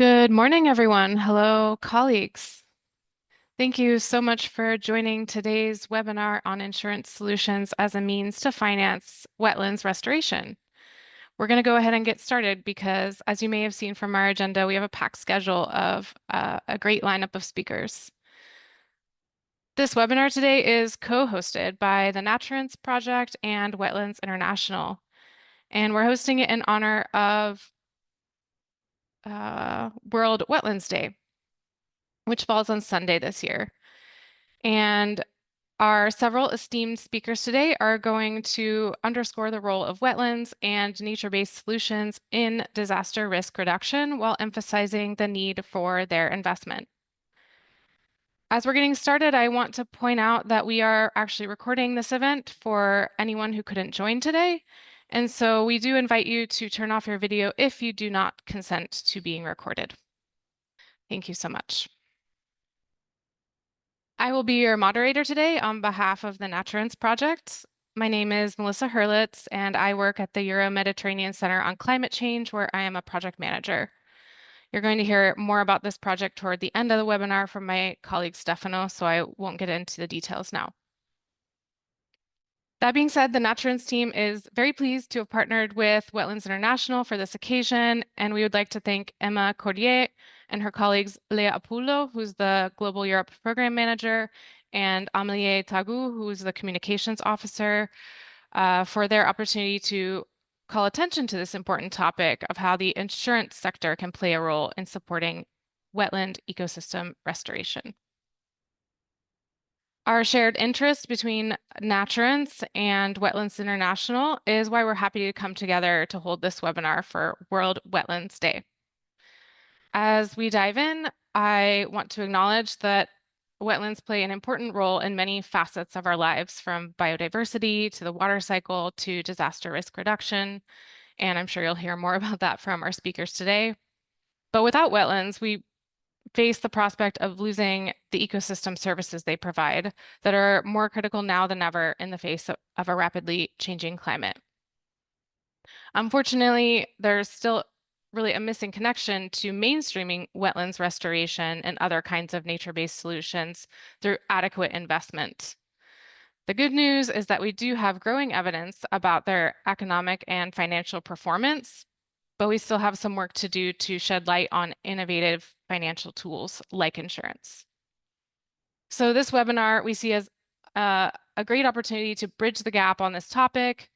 Good morning, everyone. Hello, colleagues. Thank you so much for joining today's webinar on insurance solutions as a means to finance wetlands restoration. We're going to go ahead and get started because, as you may have seen from our agenda, we have a packed schedule of a great lineup of speakers. This webinar today is co-hosted by the NATURANCE Project and Wetlands International, and we're hosting it in honor of World Wetlands Day, which falls on Sunday this year. And our several esteemed speakers today are going to underscore the role of wetlands and nature-based solutions in disaster risk reduction while emphasizing the need for their investment. As we're getting started, I want to point out that we are actually recording this event for anyone who couldn't join today. And so we do invite you to turn off your video if you do not consent to being recorded. Thank you so much. I will be your moderator today on behalf of the NATURANCE Project. My name is Melissa Hurlitz, and I work at the Euro-Mediterranean Center on Climate Change, where I am a project manager. You're going to hear more about this project toward the end of the webinar from my colleague Stefano, so I won't get into the details now. That being said, the NATURANCE team is very pleased to have partnered with Wetlands International for this occasion, and we would like to thank Emma Cordier and her colleagues Lea Apullo, who's the Global Europe Program Manager, and Amelie Tagu, who's the Communications Officer, for their opportunity to call attention to this important topic of how the insurance sector can play a role in supporting wetland ecosystem restoration. Our shared interest between NATURANCE and Wetlands International is why we're happy to come together to hold this webinar for World Wetlands Day. As we dive in, I want to acknowledge that wetlands play an important role in many facets of our lives, from biodiversity to the water cycle to disaster risk reduction. And I'm sure you'll hear more about that from our speakers today. But without wetlands, we face the prospect of losing the ecosystem services they provide that are more critical now than ever in the face of a rapidly changing climate. Unfortunately, there's still really a missing connection to mainstreaming wetlands restoration and other kinds of nature-based solutions through adequate investment. The good news is that we do have growing evidence about their economic and financial performance, but we still have some work to do to shed light on innovative financial tools like insurance. So this webinar we see as a great opportunity to bridge the gap on this topic,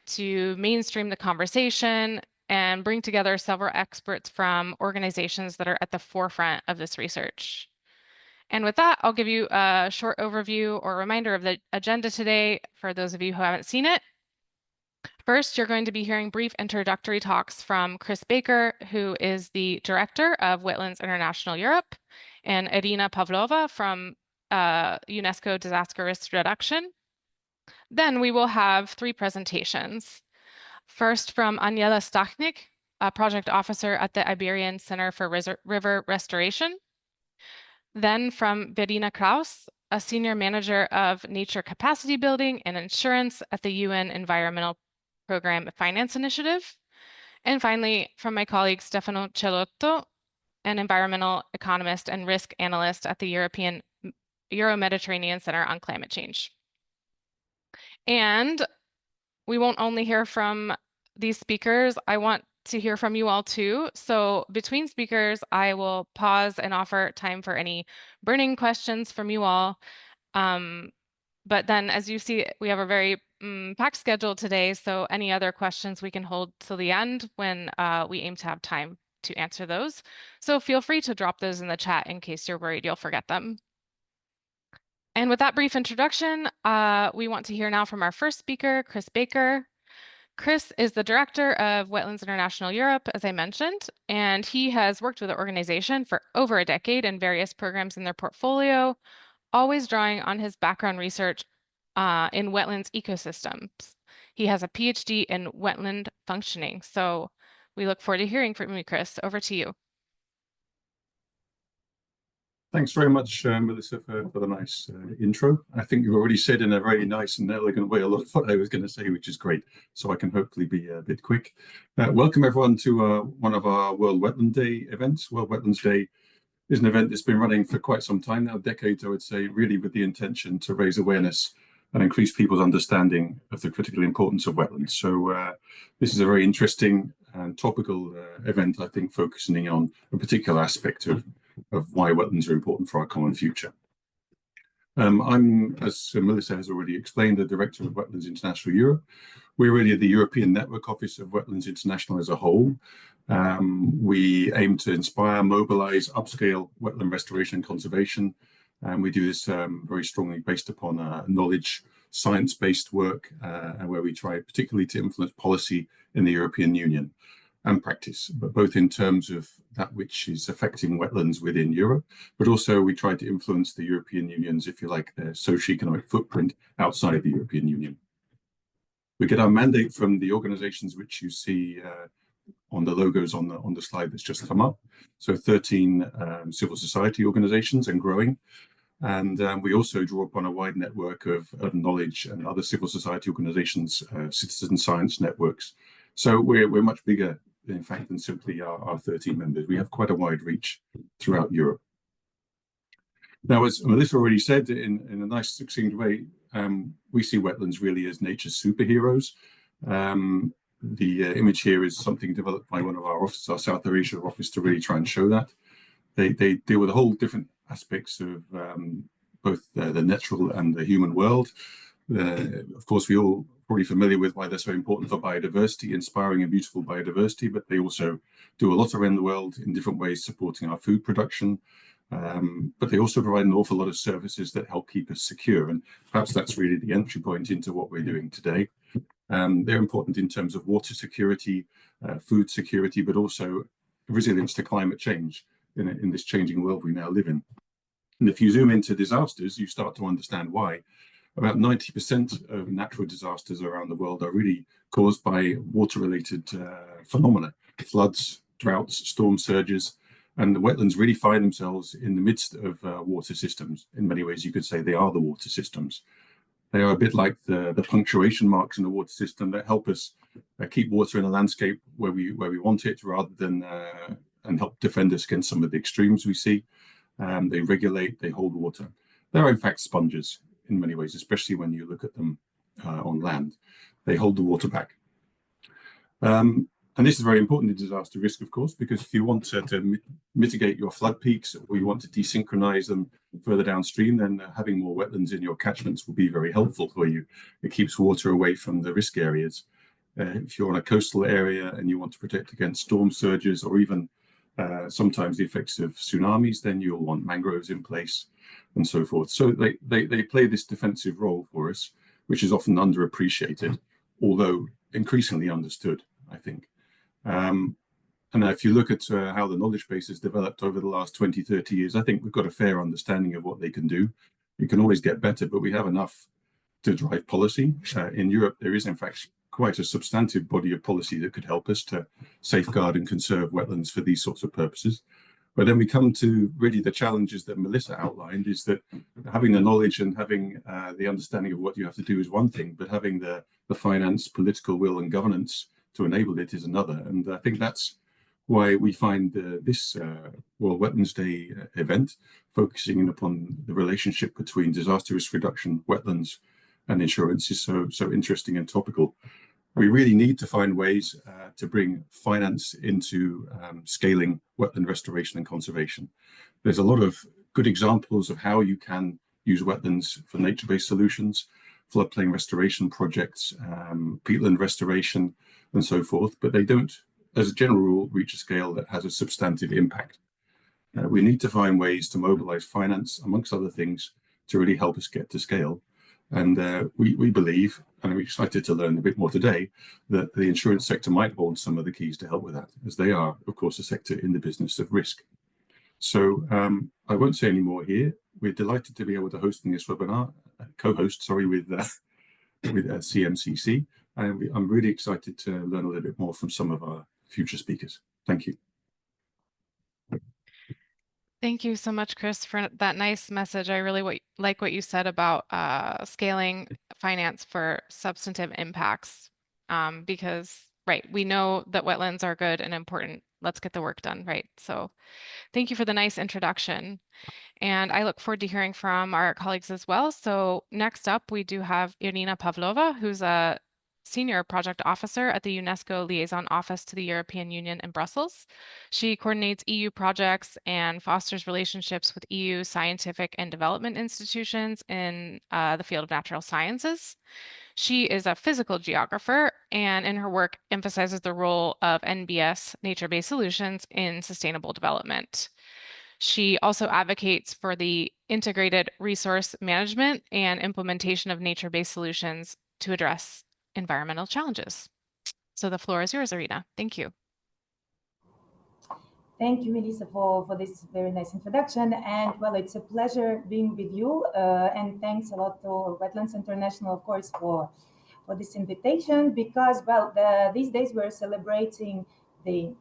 to mainstream the conversation, and bring together several experts from organizations that are at the forefront of this research. And with that, I'll give you a short overview or reminder of the agenda today for those of you who haven't seen it. First, you're going to be hearing brief introductory talks from Chris Baker, who is the director of Wetlands International Europe, and Irina Pavlova from UNESCO Disaster Risk Reduction. Then we will have 3 presentations. First, from Aniela Stachnik, a project officer at the Iberian Center for River Restoration. Then from Verena Kraus, a senior manager of nature capacity building and insurance at the UN Environmental Program Finance Initiative. And finally, from my colleague Stefano Cellotto, an environmental economist and risk analyst at the Euro-Mediterranean Center on Climate Change. And we won't only hear from these speakers, I want to hear from you all too. So between speakers, I will pause and offer time for any burning questions from you all. But then, as you see, we have a very packed schedule today, so any other questions we can hold till the end when we aim to have time to answer those. So feel free to drop those in the chat in case you're worried you'll forget them. And with that brief introduction, we want to hear now from our first speaker, Chris Baker. Chris is the director of Wetlands International Europe, as I mentioned, and he has worked with the organization for over a decade in various programs in their portfolio, always drawing on his background research in wetlands ecosystems. He has a PhD in wetland functioning. So we look forward to hearing from you, Chris. Over to you. Thanks very much, Melissa, for the nice intro. I think you've already said in a very nice and elegant way a lot of what I was going to say, which is great. So I can hopefully be a bit quick. Welcome everyone to one of our World Wetland Day events. World Wetlands Day is an event that's been running for quite some time now, decades, I would say, really with the intention to raise awareness and increase people's understanding of the critical importance of wetlands. So this is a very interesting and topical event, I think, focusing on a particular aspect of why wetlands are important for our common future. I'm, as Melissa has already explained, the Director of Wetlands International Europe. We're really the European Network Office of Wetlands International as a whole. We aim to inspire, mobilize, upscale wetland restoration and conservation. And we do this very strongly based upon knowledge, science-based work, and where we try particularly to influence policy in the European Union and practice, but both in terms of that which is affecting wetlands within Europe, but also we try to influence the European Union's, if you like, their socio-economic footprint outside of the European Union. We get our mandate from the organizations which you see on the logos on the slide that's just come up. So 13 civil society organizations and growing. And we also draw upon a wide network of knowledge and other civil society organizations, citizen science networks. So we're much bigger, in fact, than simply our 13 members. We have quite a wide reach throughout Europe. Now, as Melissa already said in a nice, succinct way, we see wetlands really as nature's superheroes. The image here is something developed by one of our offices, our South Asia office, to really try and show that. They deal with a whole different aspects of both the natural and the human world. Of course, we all probably familiar with why they're so important for biodiversity, inspiring and beautiful biodiversity, but they also do a lot around the world in different ways, supporting our food production. But they also provide an awful lot of services that help keep us secure. And perhaps that's really the entry point into what we're doing today. They're important in terms of water security, food security, but also resilience to climate change in this changing world we now live in. And if you zoom into disasters, you start to understand why. About 90% of natural disasters around the world are really caused by water-related phenomena, floods, droughts, storm surges, and the wetlands really find themselves in the midst of water systems. In many ways, you could say they are the water systems. They are a bit like the punctuation marks in the water system that help us keep water in a landscape where we want it, rather than and help defend us against some of the extremes we see. They regulate, they hold water. They're in fact sponges in many ways, especially when you look at them on land. They hold the water back. And this is very important in disaster risk, of course, because if you want to mitigate your flood peaks, or you want to desynchronize them further downstream, then having more wetlands in your catchments will be very helpful for you. It keeps water away from the risk areas. If you're on a coastal area and you want to protect against storm surges, or even sometimes the effects of tsunamis, then you'll want mangroves in place and so forth. So they play this defensive role for us, which is often underappreciated, although increasingly understood, I think. And if you look at how the knowledge base has developed over the last 20, 30 years, I think we've got a fair understanding of what they can do. You can always get better, but we have enough to drive policy. In Europe, there is in fact quite a substantive body of policy that could help us to safeguard and conserve wetlands for these sorts of purposes. But then we come to really the challenges that Melissa outlined, is that having the knowledge and having the understanding of what you have to do is one thing, but having the finance, political will and governance to enable it is another. And I think that's why we find this World Wetlands Day event focusing upon the relationship between disaster risk reduction, wetlands and insurance is so interesting and topical. We really need to find ways to bring finance into scaling wetland restoration and conservation. There's a lot of good examples of how you can use wetlands for nature-based solutions, floodplain restoration projects, peatland restoration, and so forth, but they don't, as a general rule, reach a scale that has a substantive impact. We need to find ways to mobilize finance, amongst other things, to really help us get to scale. And we believe, and I'm excited to learn a bit more today, that the insurance sector might hold some of the keys to help with that, as they are, of course, a sector in the business of risk. So I won't say any more here. We're delighted to be able to host this webinar, co-host, sorry, with CMCC. And I'm really excited to learn a little bit more from some of our future speakers. Thank you. Thank you so much, Chris, for that nice message. I really like what you said about scaling finance for substantive impacts, because, right, we know that wetlands are good and important. Let's get the work done, right? So thank you for the nice introduction. And I look forward to hearing from our colleagues as well. So next up, we do have Irina Pavlova, who's a Senior Project Officer at the UNESCO Liaison Office to the European Union in Brussels. She coordinates EU projects and fosters relationships with EU scientific and development institutions in the field of natural sciences. She is a physical geographer and in her work emphasizes the role of NBS, nature-based solutions, in sustainable development. She also advocates for the integrated resource management and implementation of nature-based solutions to address environmental challenges. So the floor is yours, Arina. Thank you. Thank you, Melissa, for this very nice introduction. And well, it's a pleasure being with you. And thanks a lot to Wetlands International, of course, for this invitation, because, well, these days we're celebrating the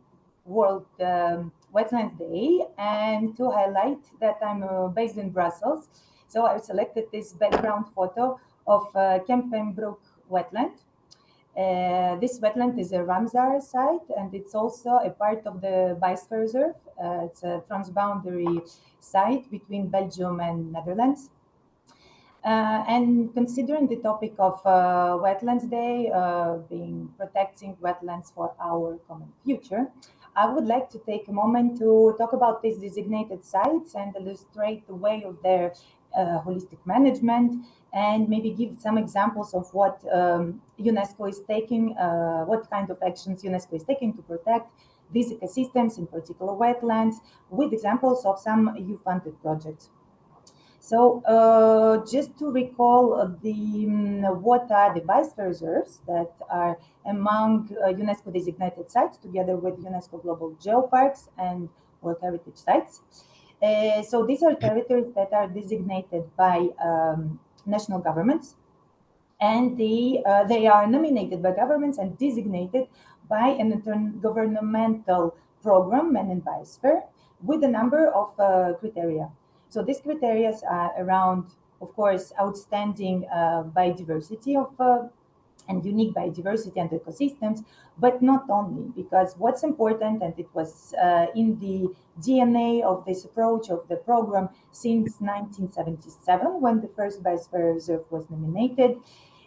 World Wetlands Day. And to highlight that I'm based in Brussels, so I selected this background photo of Kempenbroek wetland. This wetland is a Ramsar site, and it's also a part of the Biosphère Reserve. It's a transboundary site between Belgium and Netherlands. And considering the topic of Wetlands Day, being protecting wetlands for our common future, I would like to take a moment to talk about these designated sites and illustrate the way of their holistic management, and maybe give some examples of what UNESCO is taking, what kind of actions UNESCO is taking to protect these ecosystems, in particular wetlands, with examples of some EU-funded projects. So just to recall what are the biosphère reserves that are among UNESCO designated sites, together with UNESCO Global Geoparks and World Heritage Sites. So these are territories that are designated by national governments, and they are nominated by governments and designated by an intergovernmental program, Men in Biosphere, with a number of criteria. So these criteria are around, of course, outstanding biodiversity of and unique biodiversity and ecosystems, but not only, because what's important, and it was in the DNA of this approach of the program since 1977, when the first Biosphere Reserve was nominated,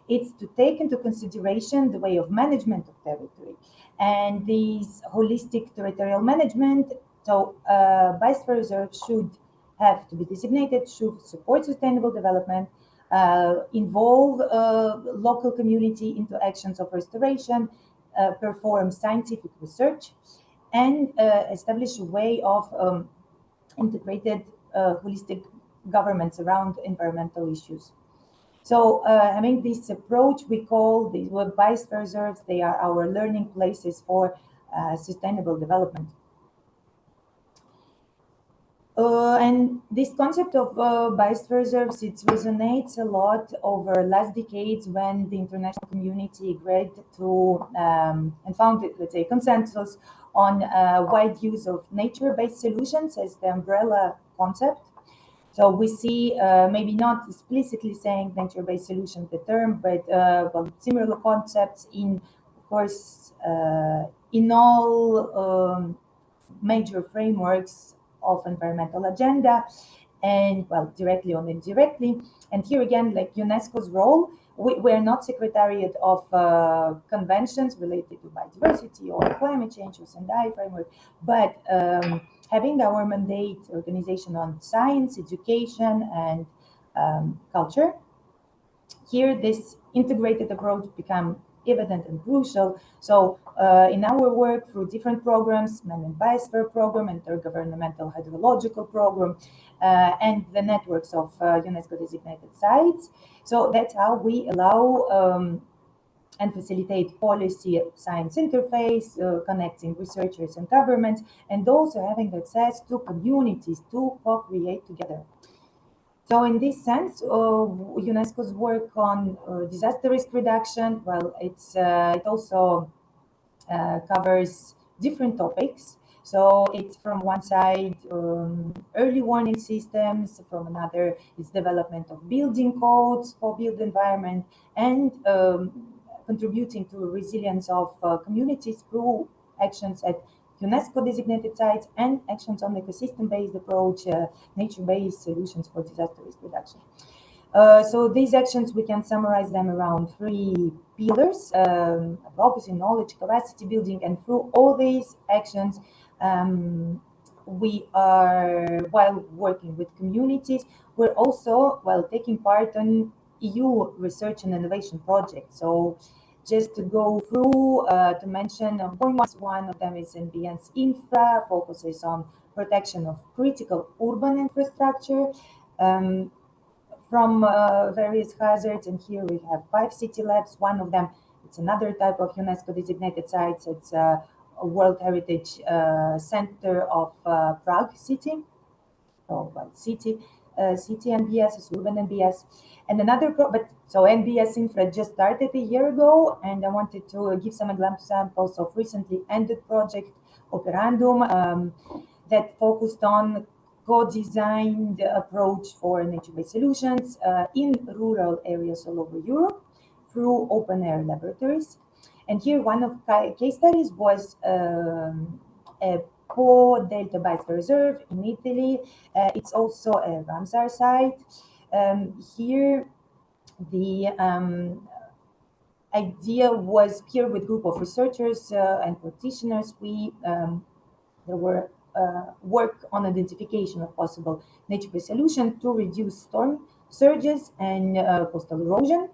it's to take into consideration the way of management of territory and these holistic territorial management. So Biosphere Reserve should have to be designated, should support sustainable development, involve local community into actions of restoration, perform scientific research, and establish a way of integrated holistic governments around environmental issues. So having this approach, we call these biosphere reserves, they are our learning places for sustainable development. And this concept of biosphere reserves, it resonates a lot over last decades when the international community agreed to and found, let's say, consensus on wide use of nature-based solutions as the umbrella concept. So we see maybe not explicitly saying nature-based solution, the term, but well, similar concepts in, of course, in all major frameworks of environmental agenda, and well, directly or indirectly. And here again, like UNESCO's role, we're not secretariat of conventions related to biodiversity or climate change or Sendai framework, but having our mandate organization on science, education, and culture. Here, this integrated approach become evident and crucial. So in our work through different programs, Men in Biosphere program, Intergovernmental Hydrological program, and the networks of UNESCO designated sites. So that's how we allow and facilitate policy science interface, connecting researchers and governments, and also having access to communities to co-create together. So in this sense, UNESCO's work on disaster risk reduction, well, it also covers different topics. So it's from one side early warning systems, from another it's development of building codes for built environment, and contributing to resilience of communities through actions at UNESCO designated sites and actions on ecosystem-based approach, nature-based solutions for disaster risk reduction. So these actions, we can summarize them around three pillars, focusing knowledge, capacity building, and through all these actions, we are, while working with communities, we're also, while taking part in EU research and innovation projects. So just to go through, to mention points, one of them is NBS Infra, focuses on protection of critical urban infrastructure. From various hazards, and here we have 5 city labs. One of them, it's another type of UNESCO designated sites. It's a World Heritage Center of Prague city, city NBS is urban NBS, and another so NBS Infra just started a year ago, and I wanted to give some examples of recently ended project Operandum that focused on co-designed approach for nature-based solutions in rural areas all over Europe through open-air laboratories. And here one of case studies was a Po Delta Biosphere Reserve in Italy. It's also a Ramsar site. Here the idea was here with group of researchers and practitioners. There were work on identification of possible nature-based solution to reduce storm surges and coastal erosion.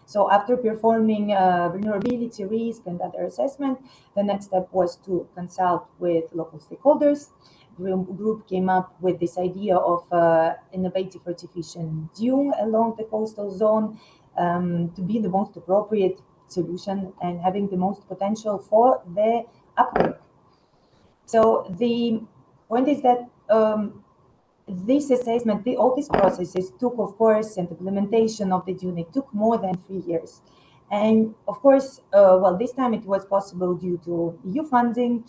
So after performing vulnerability, risk, and other assessment, the next step was to consult with local stakeholders. The group came up with this idea of innovative artificial dune along the coastal zone to be the most appropriate solution and having the most potential for the uptake. So the point is that this assessment, all these processes took, of course, and implementation of the dune took more than 3 years. And of course, well, this time it was possible due to EU funding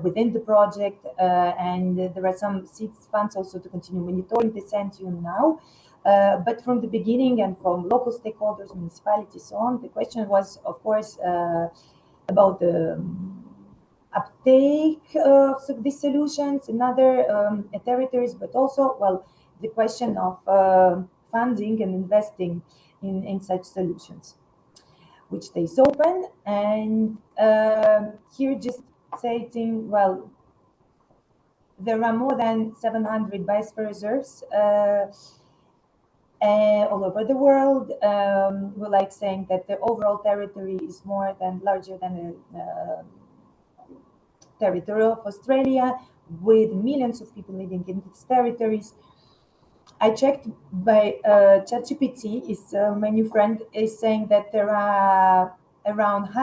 within the project, and there are some seed funds also to continue monitoring the dune now. But from the beginning and from local stakeholders, municipalities, so on, the question was, of course, about the uptake of these solutions in other territories, but also, well, the question of funding and investing in such solutions, which stays open. And here just stating, well, there are more than 700 biosphere reserves all over the world. We like saying that the overall territory is larger than territory of Australia, with millions of people living in these territories. I checked by ChatGPT, my new friend is saying that there are around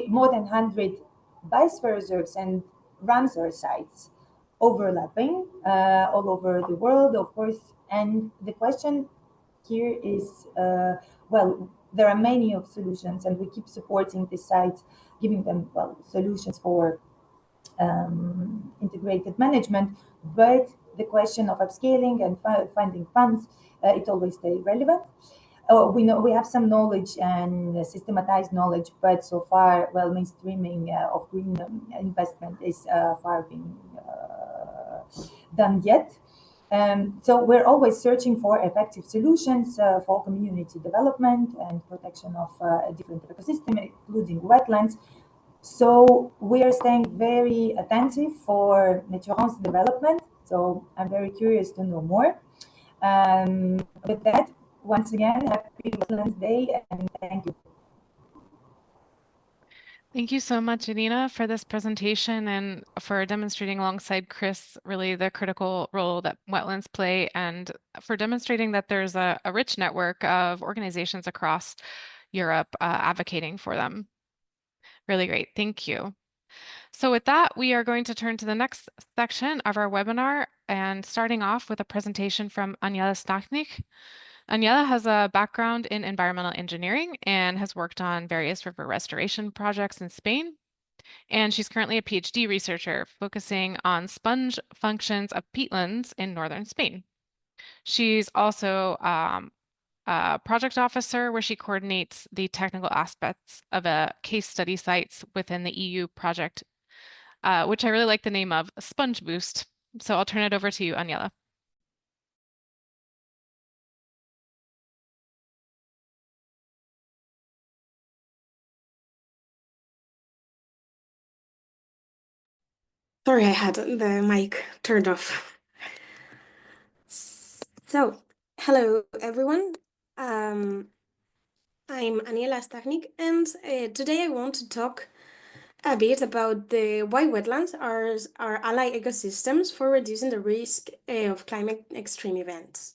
more than 100 biosphere reserves and Ramsar sites overlapping all over the world, of course. And the question here is, well, there are many of solutions, and we keep supporting the sites, giving them, well, solutions for integrated management, but the question of upscaling and finding funds, it always stays relevant. We know we have some knowledge and systematized knowledge, but so far, well, mainstreaming of green investment is far being done yet. So we're always searching for effective solutions for community development and protection of different ecosystems, including wetlands. So we are staying very attentive for NATURANCE development. So I'm very curious to know more. With that, once again, happy Wetlands Day, and thank you. Thank you so much, Irina, for this presentation and for demonstrating alongside Chris really the critical role that wetlands play, and for demonstrating that there's a rich network of organizations across Europe advocating for them. Really great, thank you. So with that, we are going to turn to the next section of our webinar, and starting off with a presentation from Aniela Stachnik. Aniela has a background in environmental engineering and has worked on various river restoration projects in Spain. And she's currently a PhD researcher focusing on sponge functions of peatlands in northern Spain. She's also a project officer where she coordinates the technical aspects of a case study sites within the EU project, which I really like the name of, Sponge Boost. So I'll turn it over to you, Aniela. Sorry, I had the mic turned off. So, hello everyone. I'm Aniela Stachnik, and today I want to talk a bit about the why wetlands are ally ecosystems for reducing the risk of climate extreme events.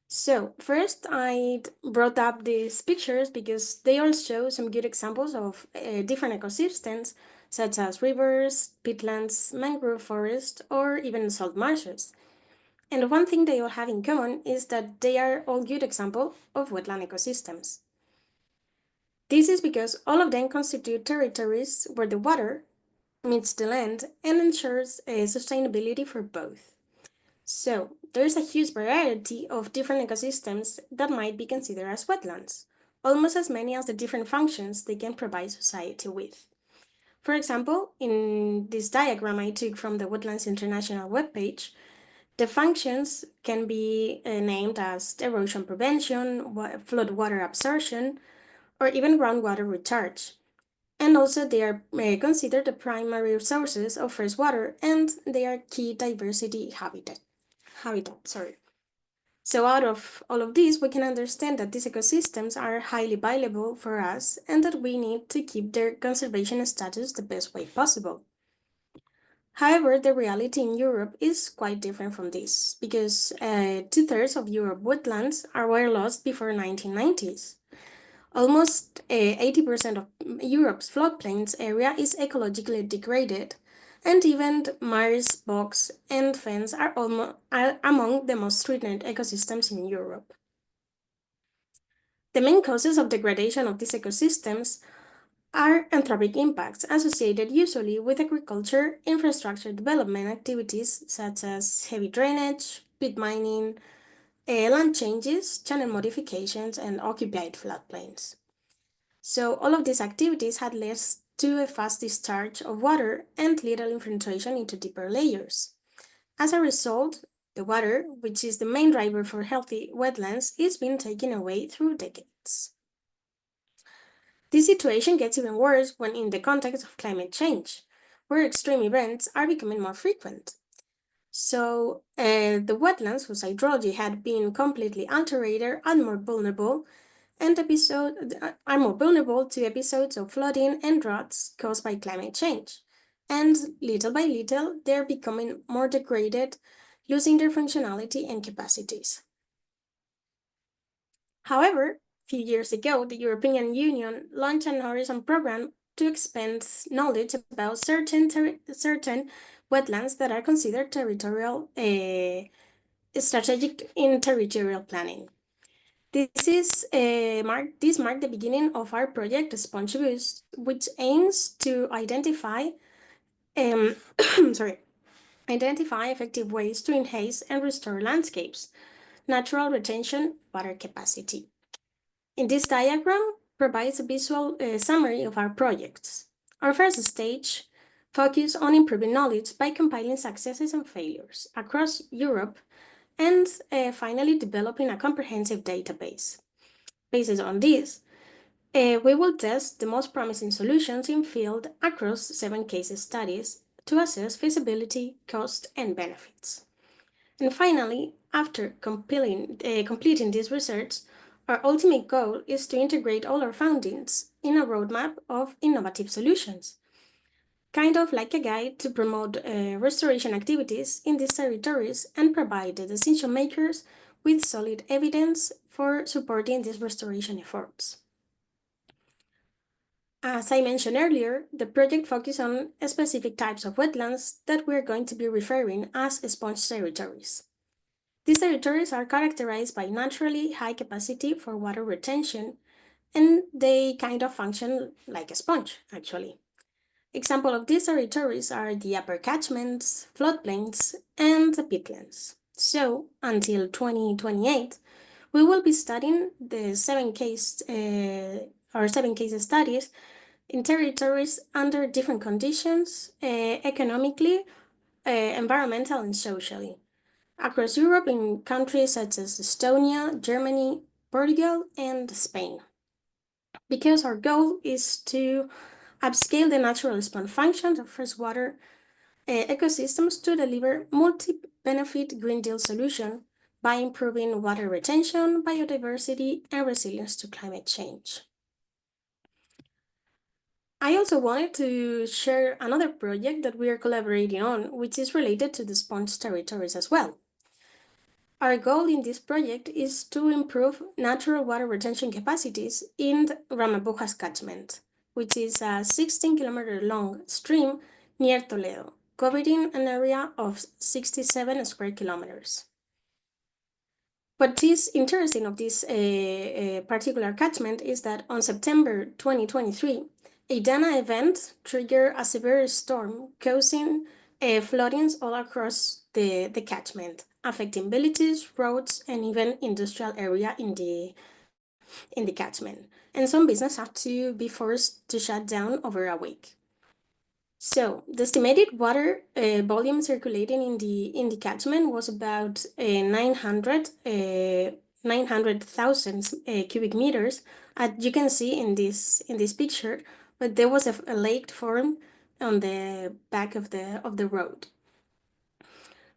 So, first, I brought up these pictures because they all show some good examples of different ecosystems, such as rivers, peatlands, mangrove forest, or even salt marshes. And one thing they all have in common is that they are all good examples of wetland ecosystems. This is because all of them constitute territories where the water meets the land and ensures sustainability for both. So, there is a huge variety of different ecosystems that might be considered as wetlands, almost as many as the different functions they can provide society with. For example, in this diagram I took from the Wetlands International webpage, the functions can be named as erosion prevention, flood water absorption, or even groundwater recharge. And also they are considered the primary sources of fresh water, and they are key diversity habitat. So out of all of this, we can understand that these ecosystems are highly valuable for us and that we need to keep their conservation status the best way possible. However, the reality in Europe is quite different from this, because 2/3 of Europe wetlands were lost before 1990s. Almost 80% of Europe's floodplains area is ecologically degraded, and even marshes, bogs, and fens are among the most threatened ecosystems in Europe. The main causes of degradation of these ecosystems are anthropic impacts associated usually with agriculture, infrastructure development activities such as heavy drainage, pit mining, land changes, channel modifications, and occupied floodplains. So all of these activities had led to a fast discharge of water and little infiltration into deeper layers. As a result, the water, which is the main driver for healthy wetlands, is being taken away through decades. This situation gets even worse when in the context of climate change, where extreme events are becoming more frequent. So the wetlands whose hydrology had been completely altered are more vulnerable to episodes of flooding and droughts caused by climate change. And little by little, they're becoming more degraded, losing their functionality and capacities. However, a few years ago, the European Union launched an Horizon program to expand knowledge about certain wetlands that are considered strategic in territorial planning. This marked the beginning of our project Sponge Boost, which aims to identify effective ways to enhance and restore landscapes, natural retention, water capacity. In this diagram provides a visual summary of our projects. Our first stage focused on improving knowledge by compiling successes and failures across Europe and finally developing a comprehensive database. Based on this, we will test the most promising solutions in field across 7 case studies to assess feasibility, cost, and benefits. And finally, after completing this research, our ultimate goal is to integrate all our findings in a roadmap of innovative solutions, kind of like a guide to promote restoration activities in these territories and provide the decision makers with solid evidence for supporting these restoration efforts. As I mentioned earlier, the project focuses on specific types of wetlands that we're going to be referring as sponge territories. These territories are characterized by naturally high capacity for water retention, and they kind of function like a sponge, actually. Example of these territories are the upper catchments, floodplains, and the peatlands. So, until 2028, we will be studying the 7 case studies in territories under different conditions, economically, environmental, and socially, across Europe in countries such as Estonia, Germany, Portugal, and Spain. Because our goal is to upscale the natural response functions of freshwater ecosystems to deliver multi-benefit Green Deal solution by improving water retention, biodiversity, and resilience to climate change. I also wanted to share another project that we are collaborating on, which is related to the sponge territories as well. Our goal in this project is to improve natural water retention capacities in the Ramapujas catchment, which is a 16-kilometer long stream near Toledo, covering an area of 67 square kilometers. What is interesting of this particular catchment is that on September 2023, a Dana event triggered a severe storm causing floodings all across the catchment, affecting villages, roads, and even industrial area in the catchment. And some business had to be forced to shut down over a week. So the estimated water volume circulating in the catchment was about 900,000 cubic meters, as you can see in this picture. But there was a lake formed on the back of the road.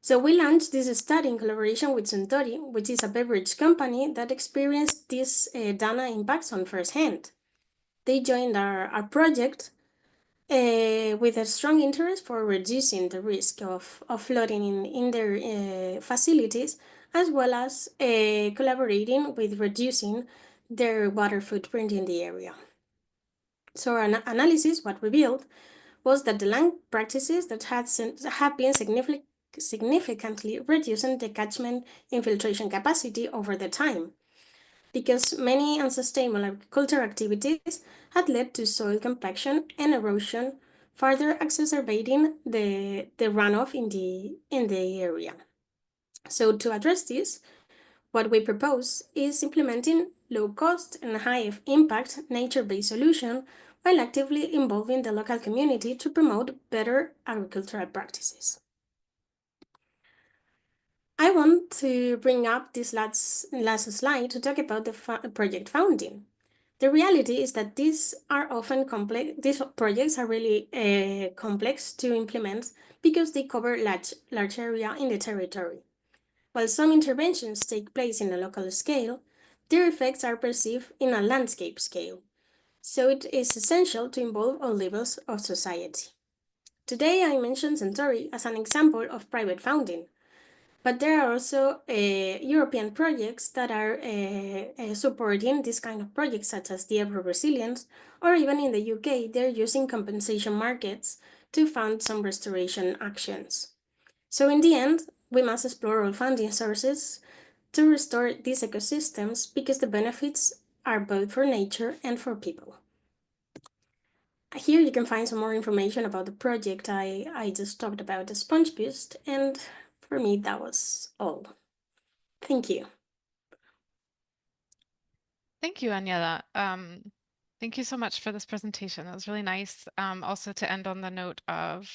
So we launched this study in collaboration with Suntory, which is a beverage company that experienced these Dana impacts on first hand. They joined our project with a strong interest for reducing the risk of flooding in their facilities, as well as collaborating with reducing their water footprint in the area. So our analysis, what revealed, was that the land practices that have been significantly reducing the catchment infiltration capacity over the time, because many unsustainable agricultural activities had led to soil compaction and erosion, further exacerbating the runoff in the area. So to address this, what we propose is implementing low-cost and high-impact nature-based solution while actively involving the local community to promote better agricultural practices. I want to bring up this last slide to talk about the project founding. The reality is that these are often complex. These projects are really complex to implement because they cover large area in the territory. While some interventions take place in a local scale, their effects are perceived in a landscape scale. So it is essential to involve all levels of society. Today I mentioned Centauri as an example of private funding, but there are also European projects that are supporting this kind of projects, such as the Ebro Resilience, or even in the UK, they're using compensation markets to fund some restoration actions. So in the end, we must explore all funding sources to restore these ecosystems because the benefits are both for nature and for people. Here you can find some more information about the project I just talked about, the Sponge Boost, and for me that was all. Thank you. Thank you, Aniela. Thank you so much for this presentation. That was really nice. Also to end on the note of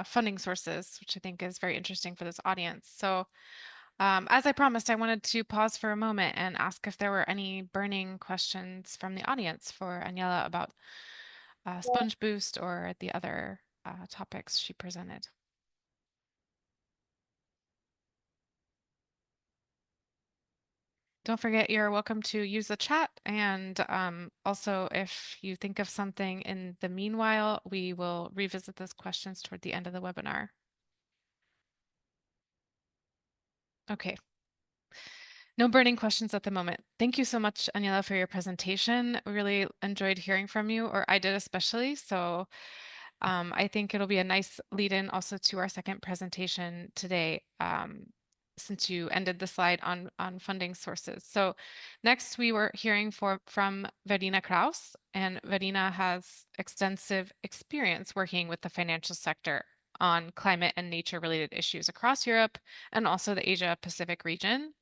funding sources, which I think is very interesting for this audience. So as I promised, I wanted to pause for a moment and ask if there were any burning questions from the audience for Aniela about Sponge Boost or the other topics she presented. Don't forget, you're welcome to use the chat. And also, if you think of something in the meanwhile, we will revisit those questions toward the end of the webinar. Okay. No burning questions at the moment. Thank you so much, Aniela, for your presentation. We really enjoyed hearing from you, or I did especially. So I think it'll be a nice lead-in also to our second presentation today. since you ended the slide on funding sources. So next we were hearing from Verena Kraus, and Verena has extensive experience working with the financial sector on climate and nature related issues across Europe and also the Asia Pacific region.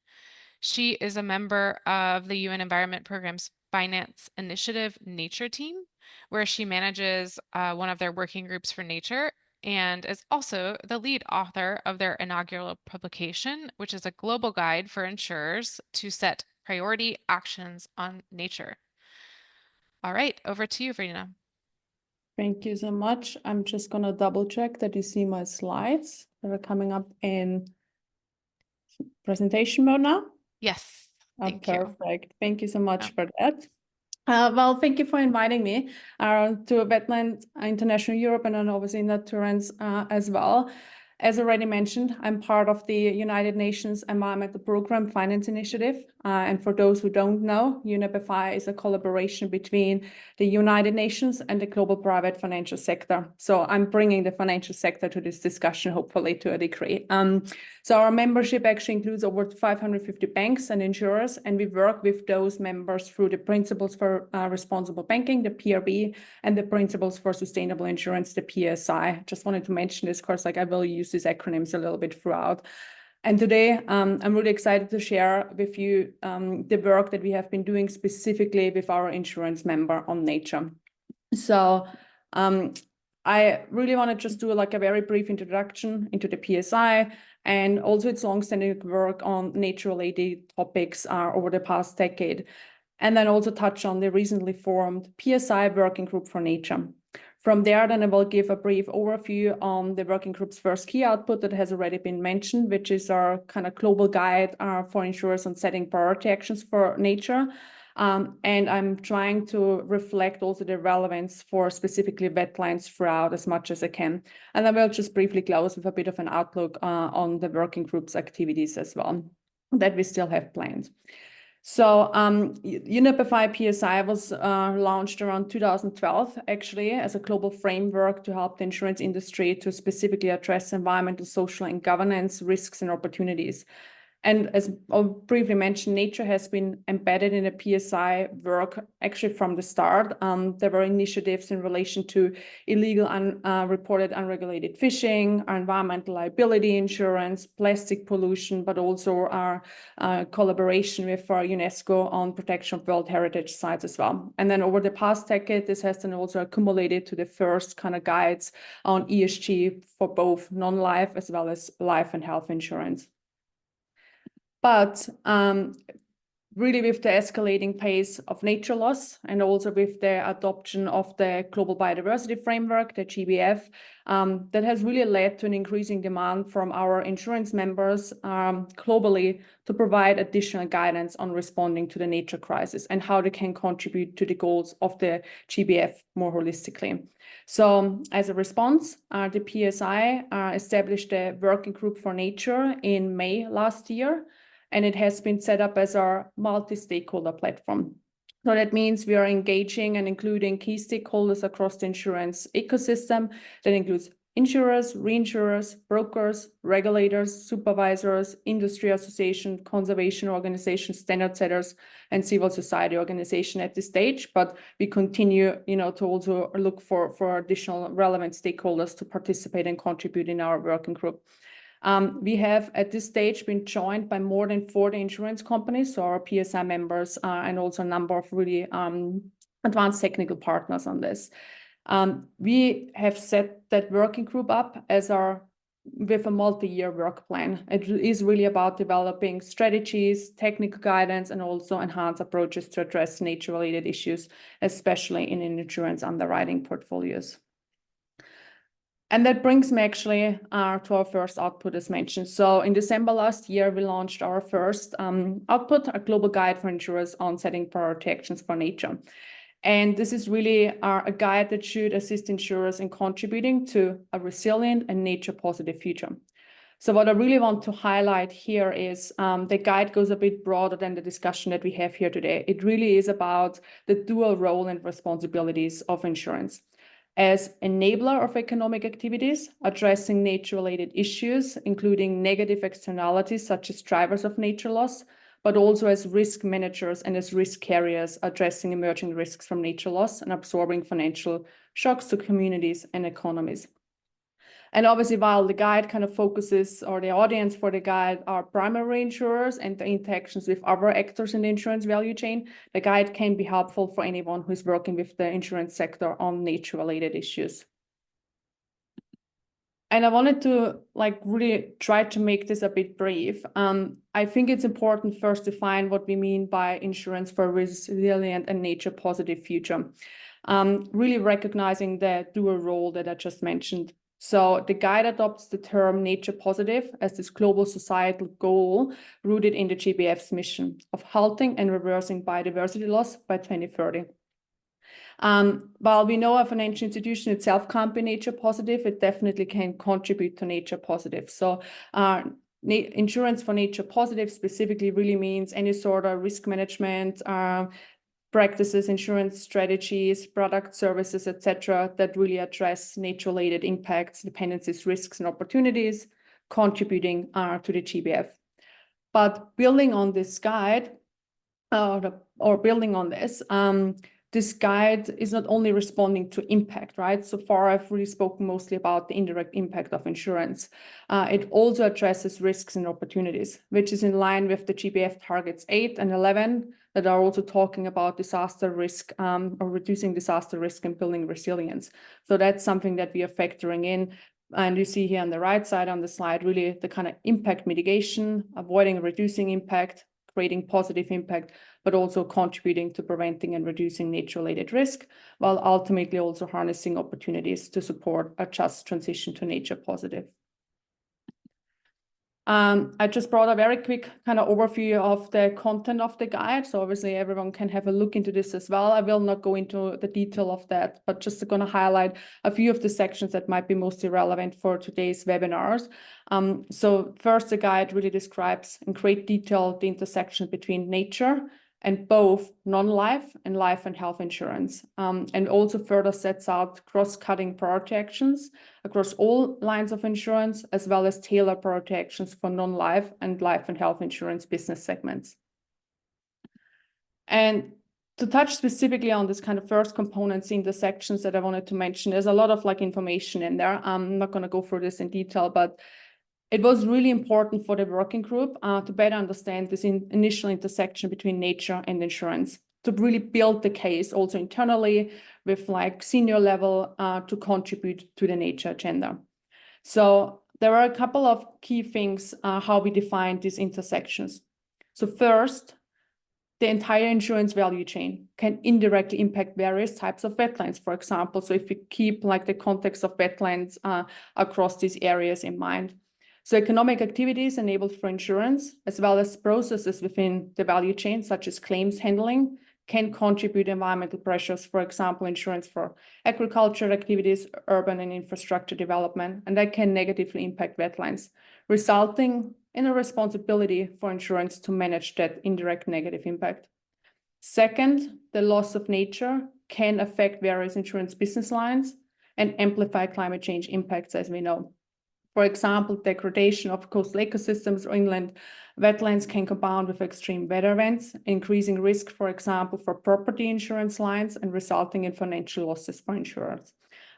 She is a member of the UN Environment Programme's Finance Initiative Nature Team, where she manages one of their working groups for nature, and is also the lead author of their inaugural publication, which is a global guide for insurers to set priority actions on nature. All right, over to you, Verena. Thank you so much. I'm just going to double check that you see my slides that are coming up in presentation mode now. Yes, thank you. Perfect. Thank you so much for that. Well, thank you for inviting me to Wetlands International Europe and then obviously NATURANCE as well. As already mentioned, I'm part of the United Nations Environmental Programme Finance Initiative. And for those who don't know, UNEP-FI is a collaboration between the United Nations and the global private financial sector. So I'm bringing the financial sector to this discussion, hopefully to a degree. So our membership actually includes over 550 banks and insurers, and we work with those members through the Principles for Responsible Banking, the PRB, and the Principles for Sustainable Insurance, the PSI. Just wanted to mention this, of course, like I will use these acronyms a little bit throughout. And today, I'm really excited to share with you the work that we have been doing specifically with our insurance member on nature. So I really want to just do like a very brief introduction into the PSI and also its long-standing work on nature-related topics over the past decade. And then also touch on the recently formed PSI Working Group for Nature. From there, then I will give a brief overview on the working group's first key output that has already been mentioned, which is our kind of global guide for insurers on setting priority actions for nature. And I'm trying to reflect also the relevance for specifically wetlands throughout as much as I can. And I will just briefly close with a bit of an outlook on the working group's activities as well that we still have planned. So UNEP-FI PSI was launched around 2012, actually, as a global framework to help the insurance industry to specifically address environmental, social, and governance risks and opportunities. And as I briefly mentioned, nature has been embedded in the PSI work actually from the start. There were initiatives in relation to illegal, unreported, unregulated fishing, our environmental liability insurance, plastic pollution, but also our collaboration with UNESCO on protection of World Heritage Sites as well. And then over the past decade, this has then also accumulated to the first kind of guides on ESG for both non-life as well as life and health insurance. But really with the escalating pace of nature loss and also with the adoption of the Global Biodiversity Framework, the GBF, that has really led to an increasing demand from our insurance members globally to provide additional guidance on responding to the nature crisis and how they can contribute to the goals of the GBF more holistically. So as a response, the PSI established a working group for nature in May last year. And it has been set up as our multi-stakeholder platform. So that means we are engaging and including key stakeholders across the insurance ecosystem. That includes insurers, reinsurers, brokers, regulators, supervisors, industry associations, conservation organizations, standard setters, and civil society organizations at this stage. But we continue, to also look for additional relevant stakeholders to participate and contribute in our working group. We have at this stage been joined by more than 40 insurance companies, so our PSI members, and also a number of really advanced technical partners on this. We have set that working group up with a multi-year work plan. It is really about developing strategies, technical guidance, and also enhanced approaches to address nature-related issues, especially in insurance underwriting portfolios. And that brings me actually to our first output as mentioned. So in December last year, we launched our first output, a global guide for insurers on setting priority actions for nature. And this is really a guide that should assist insurers in contributing to a resilient and nature positive future. So what I really want to highlight here is the guide goes a bit broader than the discussion that we have here today. It really is about the dual role and responsibilities of insurance. as enabler of economic activities, addressing nature-related issues, including negative externalities such as drivers of nature loss, but also as risk managers and as risk carriers, addressing emerging risks from nature loss and absorbing financial shocks to communities and economies. And obviously, while the guide kind of focuses, or the audience for the guide are primary insurers and the interactions with other actors in the insurance value chain, the guide can be helpful for anyone who's working with the insurance sector on nature-related issues. And I wanted to really try to make this a bit brief. I think it's important first to define what we mean by insurance for a resilient and nature-positive future. Really recognizing the dual role that I just mentioned. So the guide adopts the term nature positive as this global societal goal rooted in the GBF's mission of halting and reversing biodiversity loss by 2030. While we know a financial institution itself can't be nature positive, it definitely can contribute to nature positive. So insurance for nature positive specifically really means any sort of risk management practices, insurance strategies, products, services, etc., that really address nature-related impacts, dependencies, risks, and opportunities, contributing to the GBF. But building on this guide, or building on this, this guide is not only responding to impact, right? So far, I've really spoken mostly about the indirect impact of insurance. It also addresses risks and opportunities, which is in line with the GBF targets 8 and 11 that are also talking about disaster risk or reducing disaster risk and building resilience. So that's something that we are factoring in. And you see here on the right side on the slide, really the kind of impact mitigation, avoiding reducing impact, creating positive impact, but also contributing to preventing and reducing nature-related risk, while ultimately also harnessing opportunities to support a just transition to nature positive. I just brought a very quick kind of overview of the content of the guide. So obviously everyone can have a look into this as well. I will not go into the detail of that, but just going to highlight a few of the sections that might be mostly relevant for today's webinars. So first, the guide really describes in great detail the intersection between nature and both non-life and life and health insurance, and also further sets out cross-cutting priority actions across all lines of insurance, as well as tailored priority actions for non-life and life and health insurance business segments. And to touch specifically on this kind of first components in the sections that I wanted to mention, there's a lot of information in there. I'm not going to go through this in detail, but it was really important for the working group to better understand this initial intersection between nature and insurance, to really build the case also internally with senior level to contribute to the nature agenda. So there are a couple of key things how we define these intersections. So first, the entire insurance value chain can indirectly impact various types of wetlands, for example. So if we keep the context of wetlands across these areas in mind. So economic activities enabled for insurance, as well as processes within the value chain, such as claims handling, can contribute environmental pressures, for example, insurance for agricultural activities, urban and infrastructure development, and that can negatively impact wetlands, resulting in a responsibility for insurance to manage that indirect negative impact. Second, the loss of nature can affect various insurance business lines and amplify climate change impacts, as we know. For example, degradation of coastal ecosystems or inland wetlands can compound with extreme weather events, increasing risk, for example, for property insurance lines and resulting in financial losses for insurers.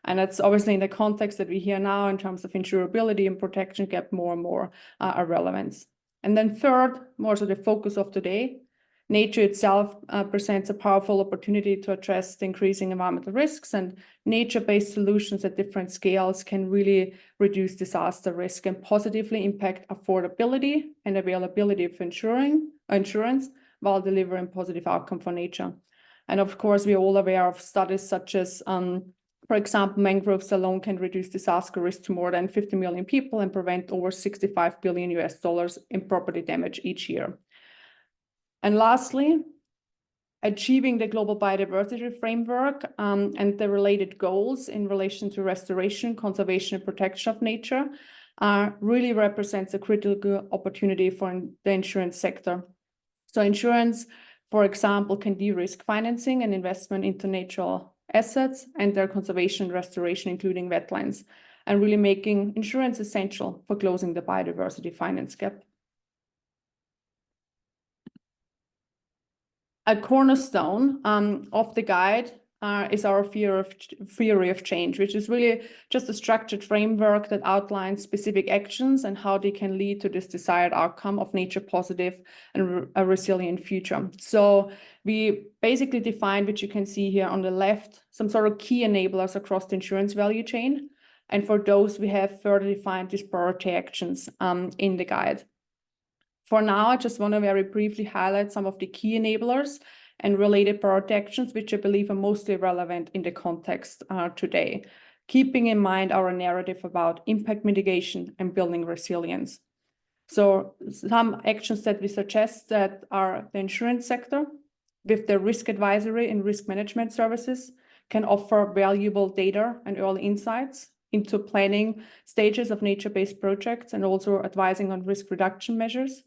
And that's obviously in the context that we hear now in terms of insurability and protection gap more and more are relevance. And then third, more so the focus of today, nature itself presents a powerful opportunity to address the increasing environmental risks, and nature-based solutions at different scales can really reduce disaster risk and positively impact affordability and availability of insurance while delivering positive outcome for nature. And of course, we're all aware of studies such as, for example, mangroves alone can reduce disaster risk to more than 50 million people and prevent over $65 billion in property damage each year. And lastly, achieving the global biodiversity framework and the related goals in relation to restoration, conservation, and protection of nature really represents a critical opportunity for the insurance sector. So insurance, for example, can de-risk financing and investment into natural assets and their conservation and restoration, including wetlands, and really making insurance essential for closing the biodiversity finance gap. A cornerstone of the guide is our theory of change, which is really just a structured framework that outlines specific actions and how they can lead to this desired outcome of nature positive and a resilient future. So we basically defined, which you can see here on the left, some sort of key enablers across the insurance value chain. And for those, we have further defined these priority actions in the guide. For now, I just want to very briefly highlight some of the key enablers and related priority actions, which I believe are mostly relevant in the context today, keeping in mind our narrative about impact mitigation and building resilience. So some actions that we suggest that are the insurance sector with their risk advisory and risk management services can offer valuable data and early insights into planning stages of nature-based projects and also advising on risk reduction measures.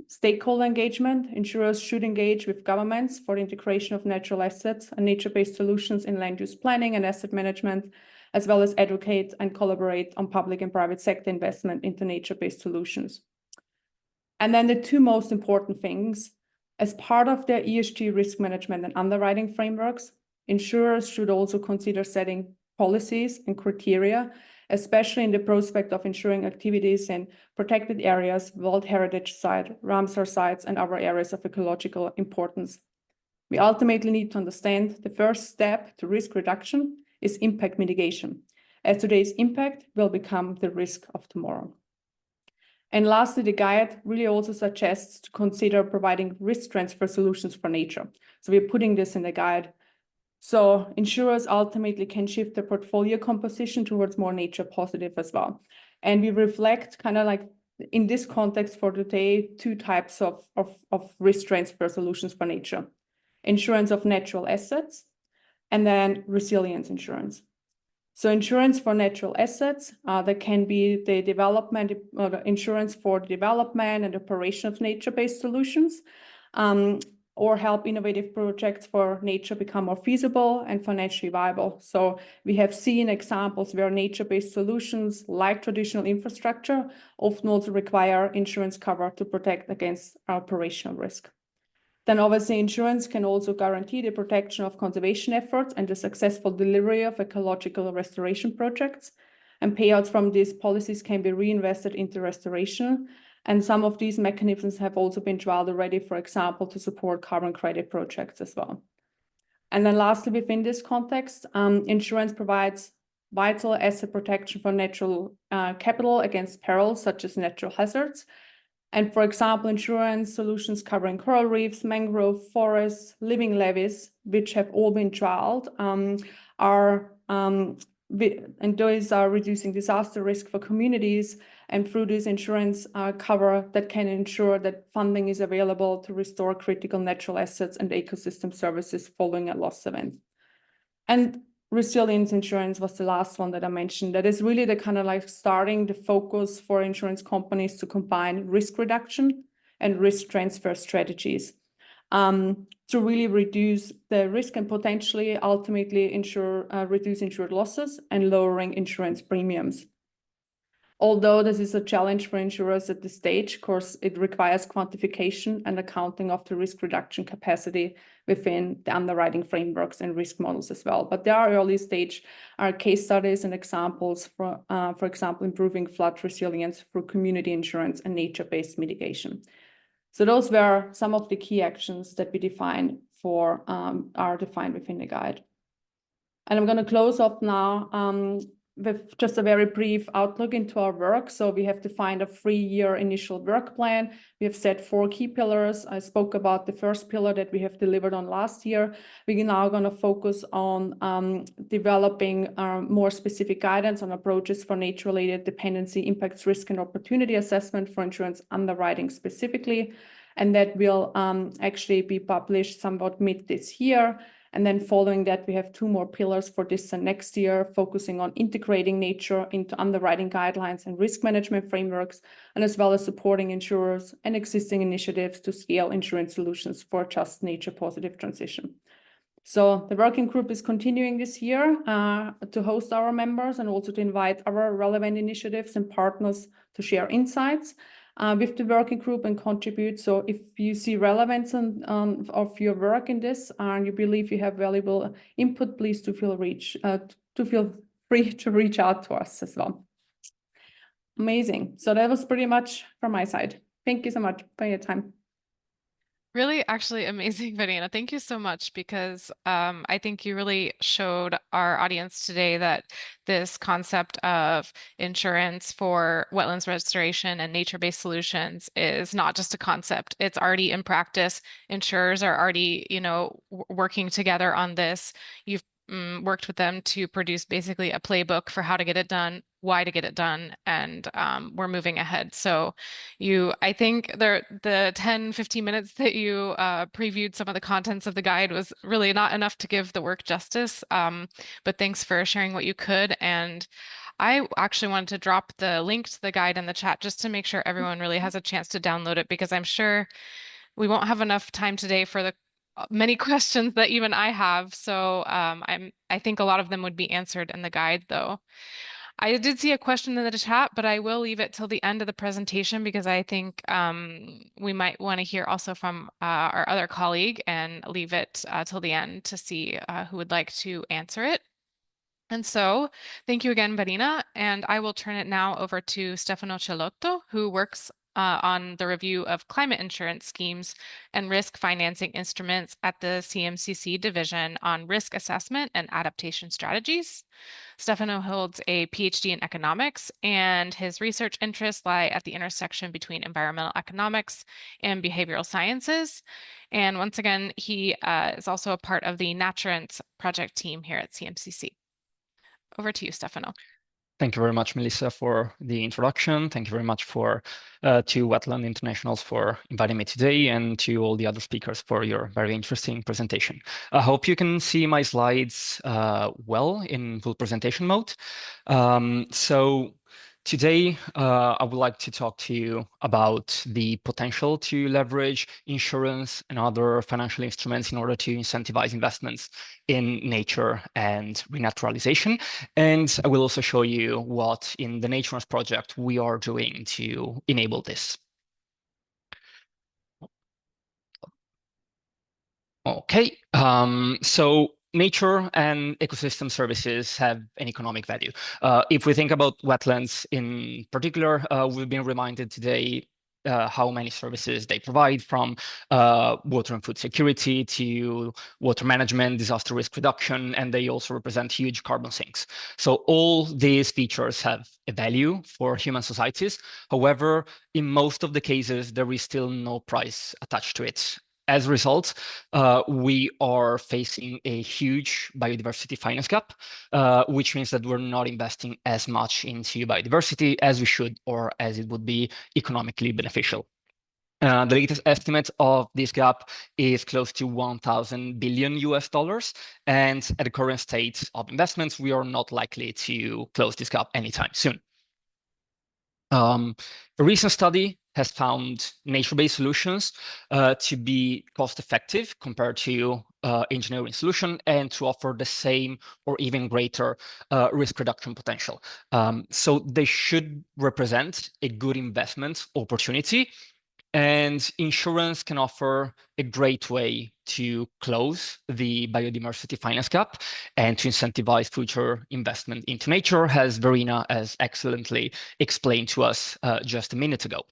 Stakeholder engagement. Insurers should engage with governments for the integration of natural assets and nature-based solutions in land use planning and asset management, as well as advocate and collaborate on public and private sector investment into nature-based solutions. And then the two most important things, as part of their ESG risk management and underwriting frameworks, insurers should also consider setting policies and criteria, especially in the prospect of ensuring activities in protected areas, World Heritage Site, Ramsar sites, and other areas of ecological importance. We ultimately need to understand the first step to risk reduction is impact mitigation, as today's impact will become the risk of tomorrow. And lastly, the guide really also suggests to consider providing risk transfer solutions for nature. So we're putting this in the guide. So insurers ultimately can shift their portfolio composition towards more nature positive as well. And we reflect kind of like in this context for today, two types of risk transfer solutions for nature. Insurance of natural assets and then resilience insurance. So insurance for natural assets, that can be the development or the insurance for the development and operation of nature-based solutions, or help innovative projects for nature become more feasible and financially viable. So we have seen examples where nature-based solutions like traditional infrastructure often also require insurance cover to protect against operational risk. Then obviously insurance can also guarantee the protection of conservation efforts and the successful delivery of ecological restoration projects. And payouts from these policies can be reinvested into restoration. And some of these mechanisms have also been trialed already, for example, to support carbon credit projects as well. And then lastly, within this context, insurance provides vital asset protection for natural capital against perils such as natural hazards. And for example, insurance solutions covering coral reefs, mangrove forests, living levees, which have all been trialed, and those are reducing disaster risk for communities. And through this insurance cover that can ensure that funding is available to restore critical natural assets and ecosystem services following a loss event. And resilience insurance was the last one that I mentioned. That is really the kind of like starting the focus for insurance companies to combine risk reduction and risk transfer strategies to really reduce the risk and potentially ultimately reduce insured losses and lowering insurance premiums. Although this is a challenge for insurers at this stage, of course, it requires quantification and accounting of the risk reduction capacity within the underwriting frameworks and risk models as well. But there are early stage case studies and examples for example, improving flood resilience through community insurance and nature-based mitigation. So those were some of the key actions that we define are defined within the guide. And I'm going to close off now with just a very brief outlook into our work. So we have defined a 3-year initial work plan. We have set 4 key pillars. I spoke about the first pillar that we have delivered on last year. We're now going to focus on developing more specific guidance on approaches for nature-related dependency, impacts, risk, and opportunity assessment for insurance underwriting specifically. And that will actually be published somewhat mid this year. And then following that, we have 2 more pillars for this and next year, focusing on integrating nature into underwriting guidelines and risk management frameworks, and as well as supporting insurers and existing initiatives to scale insurance solutions for just nature positive transition. So the working group is continuing this year to host our members and also to invite our relevant initiatives and partners to share insights with the working group and contribute. So if you see relevance of your work in this and you believe you have valuable input, please feel free to reach out to us as well. Amazing. So that was pretty much from my side. Thank you so much for your time. Really, actually amazing, Vanina. Thank you so much because I think you really showed our audience today that this concept of insurance for wetlands restoration and nature-based solutions is not just a concept. It's already in practice. Insurers are already, working together on this. You've worked with them to produce basically a playbook for how to get it done, why to get it done, and we're moving ahead. So I think the 10, 15 minutes that you previewed some of the contents of the guide was really not enough to give the work justice, but thanks for sharing what you could. And I actually wanted to drop the link to the guide in the chat just to make sure everyone really has a chance to download it, because I'm sure we won't have enough time today for the many questions that even I have. So I think a lot of them would be answered in the guide, though. I did see a question in the chat, but I will leave it till the end of the presentation because I think we might want to hear also from our other colleague and leave it till the end to see who would like to answer it. And so thank you again, Vanina, and I will turn it now over to Stefano Cellotto, who works on the review of climate insurance schemes and risk financing instruments at the CMCC division on risk assessment and adaptation strategies. Stefano holds a PhD in economics, and his research interests lie at the intersection between environmental economics and behavioral sciences. And once again, he is also a part of the NATURANCE project team here at CMCC. Over to you, Stefano. Thank you very much, Melissa, for the introduction. Thank you very much to Wetland Internationals for inviting me today, and to all the other speakers for your very interesting presentation. I hope you can see my slides well in full presentation mode. Today, I would like to talk to you about the potential to leverage insurance and other financial instruments in order to incentivize investments in nature and renaturalization. And I will also show you what in the NATURANCE project we are doing to enable this. Okay, so nature and ecosystem services have an economic value. If we think about wetlands in particular, we've been reminded today how many services they provide, from water and food security to water management, disaster risk reduction, and they also represent huge carbon sinks. So all these features have a value for human societies. However, in most of the cases, there is still no price attached to it. As a result, we are facing a huge biodiversity finance gap, which means that we're not investing as much into biodiversity as we should, or as it would be economically beneficial. The latest estimate of this gap is close to $1,000 billion US, and at the current state of investments, we are not likely to close this gap anytime soon. A recent study has found nature-based solutions to be cost-effective compared to engineering solution, and to offer the same or even greater risk reduction potential. So they should represent a good investment opportunity, and insurance can offer a great way to close the biodiversity finance gap and to incentivize future investment into nature, as Verena has excellently explained to us just a minute ago.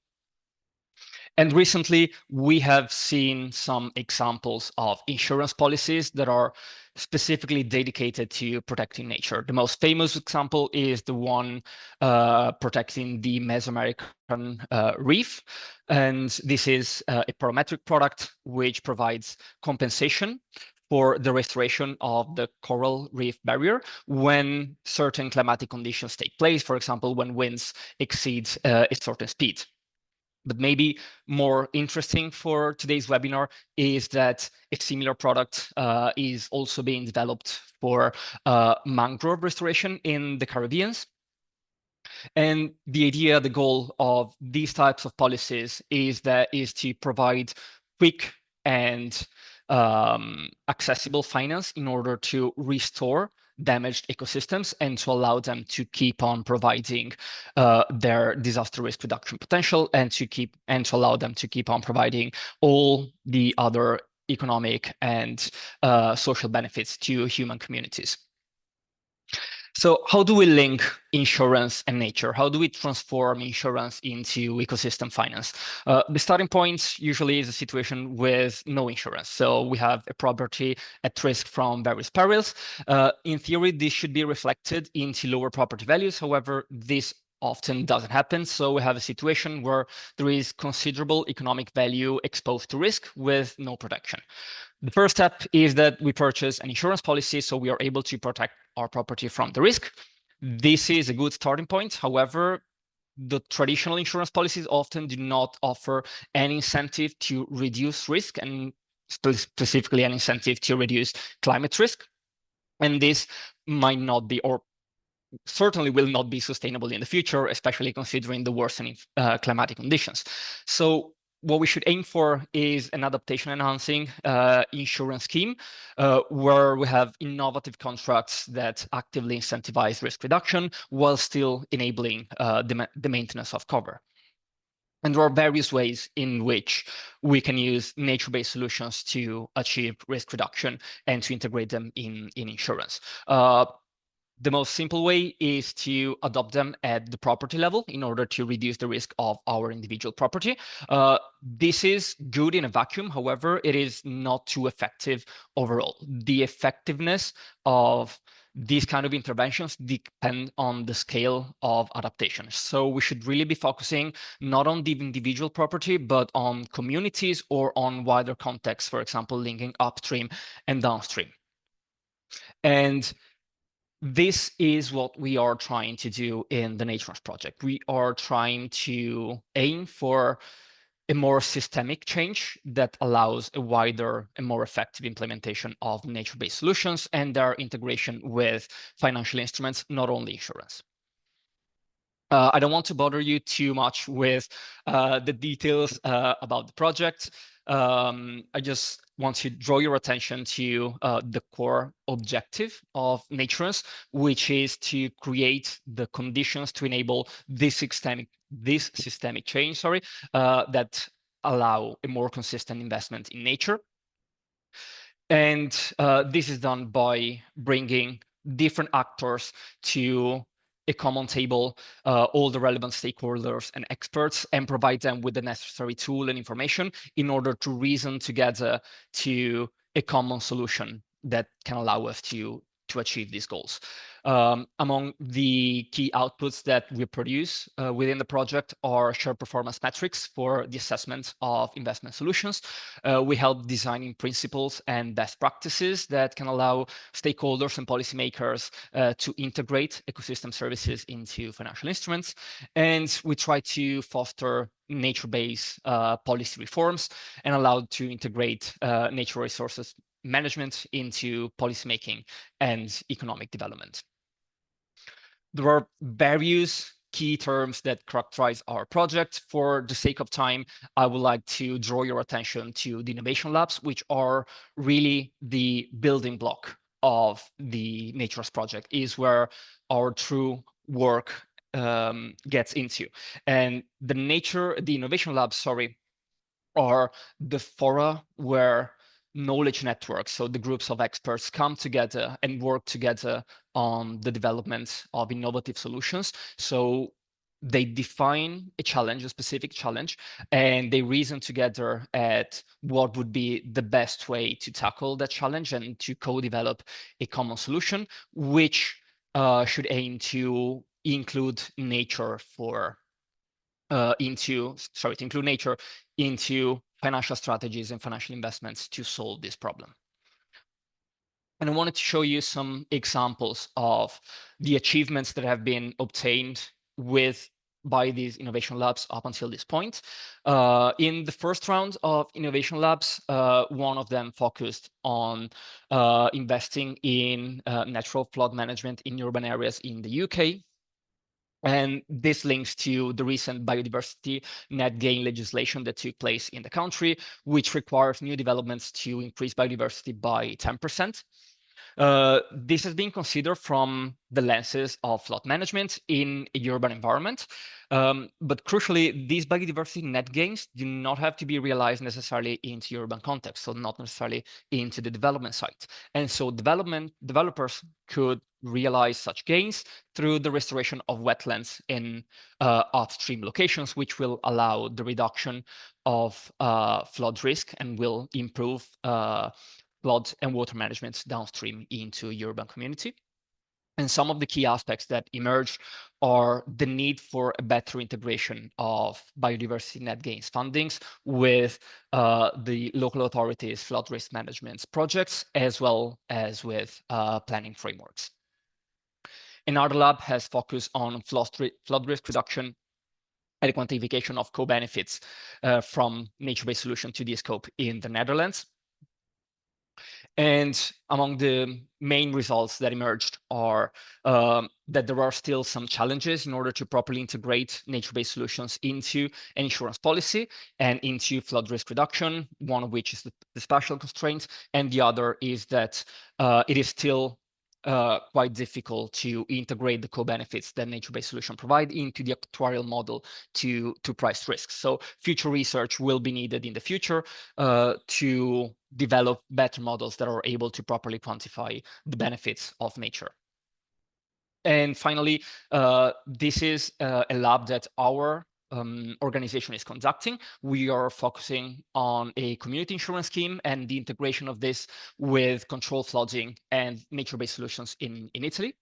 And recently, we have seen some examples of insurance policies that are specifically dedicated to protecting nature. The most famous example is the one protecting the Mesoamerican reef. And this is a parametric product which provides compensation for the restoration of the coral reef barrier when certain climatic conditions take place, for example, when winds exceed a certain speed. But maybe more interesting for today's webinar is that a similar product is also being developed for mangrove restoration in the Caribbean. And the idea, the goal of these types of policies is to provide quick and accessible finance in order to restore damaged ecosystems and to allow them to keep on providing their disaster risk reduction potential and to allow them to keep on providing all the other economic and social benefits to human communities. So how do we link insurance and nature? How do we transform insurance into ecosystem finance? The starting point usually is a situation with no insurance. So we have a property at risk from various perils. In theory, this should be reflected into lower property values. However, this often doesn't happen. So we have a situation where there is considerable economic value exposed to risk with no protection. The first step is that we purchase an insurance policy so we are able to protect our property from the risk. This is a good starting point. However, the traditional insurance policies often do not offer any incentive to reduce risk and specifically an incentive to reduce climate risk. And this might not be, or certainly will not be sustainable in the future, especially considering the worsening climatic conditions. So what we should aim for is an adaptation enhancing insurance scheme where we have innovative contracts that actively incentivize risk reduction while still enabling the maintenance of cover. And there are various ways in which we can use nature-based solutions to achieve risk reduction and to integrate them in insurance. The most simple way is to adopt them at the property level in order to reduce the risk of our individual property. This is good in a vacuum. However, it is not too effective overall. The effectiveness of these kind of interventions depend on the scale of adaptation. So we should really be focusing not on the individual property, but on communities or on wider contexts, for example, linking upstream and downstream. And this is what we are trying to do in the NATURANCE project. We are trying to aim for a more systemic change that allows a wider and more effective implementation of nature-based solutions and their integration with financial instruments, not only insurance. I don't want to bother you too much with the details about the project. I just want to draw your attention to the core objective of NATURANCE, which is to create the conditions to enable this systemic change, that allow a more consistent investment in nature. And this is done by bringing different actors to a common table, all the relevant stakeholders and experts, and provide them with the necessary tool and information in order to reason together to a common solution that can allow us to achieve these goals. Among the key outputs that we produce within the project are shared performance metrics for the assessment of investment solutions. We help designing principles and best practices that can allow stakeholders and policymakers to integrate ecosystem services into financial instruments. And we try to foster nature-based policy reforms and allow to integrate nature resources management into policymaking and economic development. There are various key terms that characterize our project. For the sake of time, I would like to draw your attention to the innovation labs, which are really the building block of the NATURANCE project, is where our true work gets into. And the innovation labs, are the fora where knowledge networks, so the groups of experts, come together and work together on the development of innovative solutions. So they define a challenge, a specific challenge, and they reason together at what would be the best way to tackle that challenge and to co-develop a common solution, which should aim to include nature include nature into financial strategies and financial investments to solve this problem. And I wanted to show you some examples of the achievements that have been obtained by these innovation labs up until this point. In the first round of innovation labs, one of them focused on investing in natural flood management in urban areas in the UK. And this links to the recent biodiversity net gain legislation that took place in the country, which requires new developments to increase biodiversity by 10%. This has been considered from the lenses of flood management in a urban environment. But crucially, these biodiversity net gains do not have to be realized necessarily into urban context, so not necessarily into the development site. And so developers could realize such gains through the restoration of wetlands in upstream locations, which will allow the reduction of flood risk and will improve flood and water management downstream into urban community. And some of the key aspects that emerge are the need for a better integration of biodiversity net gains fundings with the local authorities' flood risk management projects, as well as with planning frameworks. Another lab has focused on flood risk reduction and the quantification of co-benefits from nature-based solution to the scope in the Netherlands. And among the main results that emerged are that there are still some challenges in order to properly integrate nature-based solutions into an insurance policy and into flood risk reduction, one of which is the spatial constraint, and the other is that it is still quite difficult to integrate the co-benefits that nature-based solutions provide into the actuarial model to price risks. So future research will be needed in the future to develop better models that are able to properly quantify the benefits of nature. And finally, this is a lab that our organization is conducting. We are focusing on a community insurance scheme and the integration of this with controlled flooding and nature-based solutions in Italy.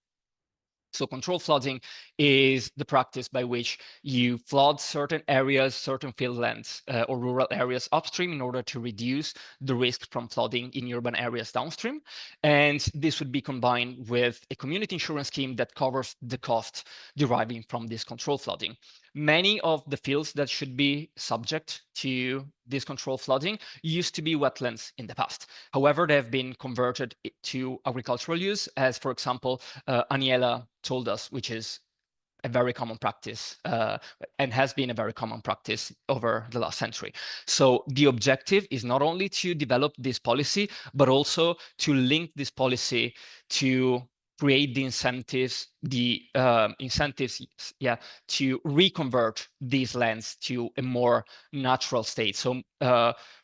So controlled flooding is the practice by which you flood certain areas, certain fieldlands or rural areas upstream in order to reduce the risk from flooding in urban areas downstream. And this would be combined with a community insurance scheme that covers the cost deriving from this controlled flooding. Many of the fields that should be subject to this controlled flooding used to be wetlands in the past. However, they have been converted to agricultural use, as, for example, Aniela told us, which is a very common practice and has been a very common practice over the last century. So the objective is not only to develop this policy, but also to link this policy to create the incentives, to reconvert these lands to a more natural state. So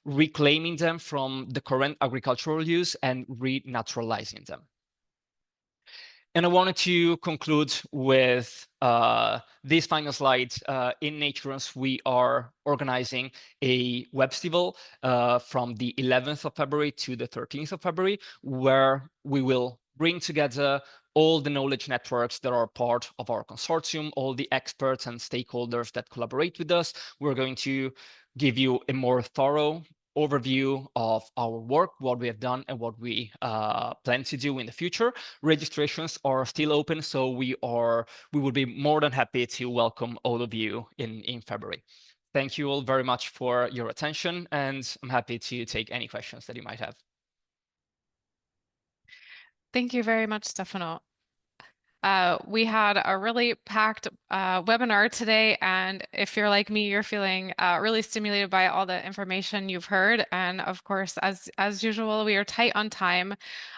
reclaiming them from the current agricultural use and renaturalizing them. And I wanted to conclude with this final slide. In NATURANCE, we are organizing a web festival from the 11th of February to the 13th of February, where we will bring together all the knowledge networks that are part of our consortium, all the experts and stakeholders that collaborate with us. We're going to give you a more thorough overview of our work, what we have done, and what we plan to do in the future. Registrations are still open, so we will be more than happy to welcome all of you in February. Thank you all very much for your attention, and I'm happy to take any questions that you might have. Thank you very much, Stefano. We had a really packed webinar today, and if you're like me, you're feeling really stimulated by all the information you've heard. And of course, as usual, we are tight on time.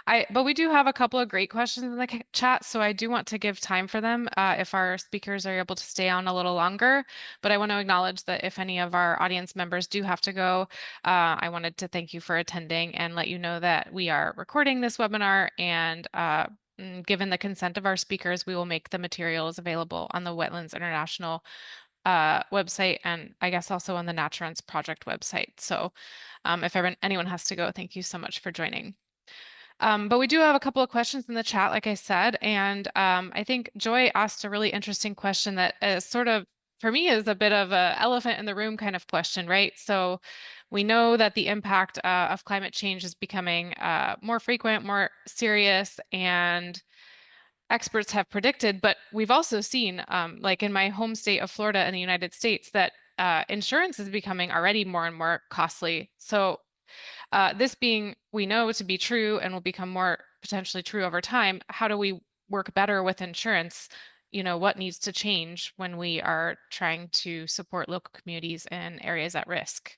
But we do have a couple of great questions in the chat, so I do want to give time for them if our speakers are able to stay on a little longer. But I want to acknowledge that if any of our audience members do have to go, I wanted to thank you for attending and let you know that we are recording this webinar, and given the consent of our speakers, we will make the materials available on the Wetlands International website, and I guess also on the NATURANCE project website. So if anyone has to go, thank you so much for joining. But we do have a couple of questions in the chat, like I said, and I think Joy asked a really interesting question that is sort of, for me, is a bit of an elephant in the room kind of question, right? So we know that the impact of climate change is becoming more frequent, more serious, and experts have predicted, but we've also seen, like in my home state of Florida in the United States, that insurance is becoming already more and more costly. So this being, we know to be true and will become more potentially true over time, how do we work better with insurance what needs to change when we are trying to support local communities in areas at risk.